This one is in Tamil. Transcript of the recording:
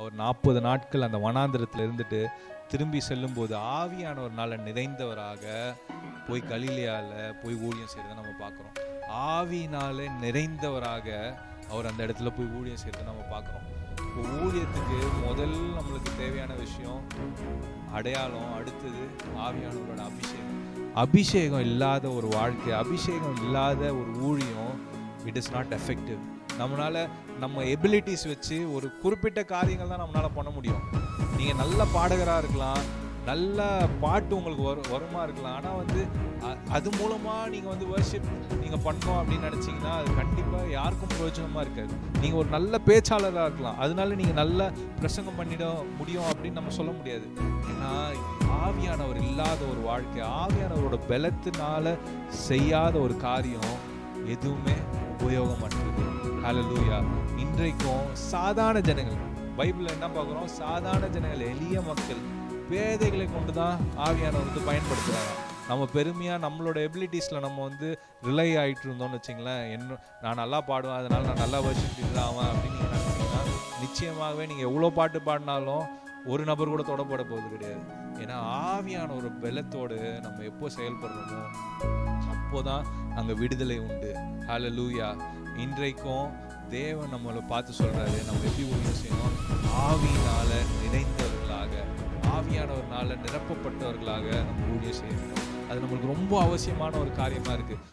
ஒரு 40 நாட்கள் அந்த வனாந்திரத்தில் இருந்துட்டு திரும்பி செல்லும்போது ஆவியானவர்னால நிறைந்தவராக போய் கலிலேயாவில் போய் ஊழியம் செய்கிறத நம்ம பார்க்குறோம். ஆவியினால நிறைந்தவராக அவர் அந்த இடத்துல போய் ஊழியம் செய்கிறத நம்ம பார்க்குறோம். இப்போ ஊழியத்துக்கு முதல் நம்மளுக்கு தேவையான விஷயம் அடையாளம், அடுத்தது ஆவியானவரோட அபிஷேகம். அபிஷேகம் இல்லாத ஒரு வாழ்க்கை, அபிஷேகம் இல்லாத ஒரு ஊழியம், இட் இஸ் நாட் எஃபெக்டிவ். நம்மளால நம்ம எபிலிட்டிஸ் வச்சு ஒரு குறிப்பிட்ட காரியங்கள் தான் நம்மளால பண்ண முடியும். நீங்கள் நல்ல பாடகராக இருக்கலாம், நல்ல பாட்டு உங்களுக்கு வருமா இருக்கலாம். ஆனால் அது மூலமாக நீங்கள் வர்ஷிப் நீங்கள் பண்ணோம் அப்படின்னு நினச்சிங்கன்னா அது கண்டிப்பாக யாருக்கும் பிரயோஜனமாக இருக்காது. நீங்கள் ஒரு நல்ல பேச்சாளராக இருக்கலாம், அதனால நீங்கள் நல்ல பிரசங்கம் பண்ணிட முடியும் அப்படின்னு நம்ம சொல்ல முடியாது. ஏன்னா ஆவியானவர் இல்லாத ஒரு வாழ்க்கை, ஆவியானவரோட பலத்தினால செய்யாத ஒரு காரியம் எதுவுமே உபயோகமற்றது. ஹல்லேலூயா. இன்றைக்கும் சாதாரண ஜனங்கள், பைபிளில் என்ன பார்க்குறோம், சாதாரண ஜனங்கள், எளிய மக்கள், பேதைகளை கொண்டு தான் ஆவியானவர் பயன்படுத்துகிறாங்க. நம்ம பெருமையாக நம்மளோட எபிலிட்டிஸில் நம்ம ரிலை ஆகிட்டு இருந்தோம்னு வச்சிங்களேன். நான் நல்லா பாடுவேன், அதனால் நான் நல்லா வர்ஷிப் லீடர் ஆவேன் அப்படின்னு நீங்கள் நினச்சிங்கன்னா நிச்சயமாகவே நீங்கள் எவ்வளோ பாட்டு பாடினாலும் ஒரு நபர் கூட தொடப்பட போவது கிடையாது. ஏன்னா ஆவியான ஒரு பலத்தோடு நம்ம எப்போ செயல்படுறோமோ அப்போதான் அங்கே விடுதலை உண்டு. ஹல்லேலூயா. இன்றைக்கும் தேவன் நம்மளை பார்த்து சொல்கிறாரு, நம்ம எப்படி ஊழியம் செய்யணும், ஆவியினால நிறைந்தவர்களாக, ஆவியானவர்னால நிரப்பப்பட்டவர்களாக நம்ம ஊழியம் செய்யணும். அது நம்மளுக்கு ரொம்ப அவசியமான ஒரு காரியமாக இருக்குது.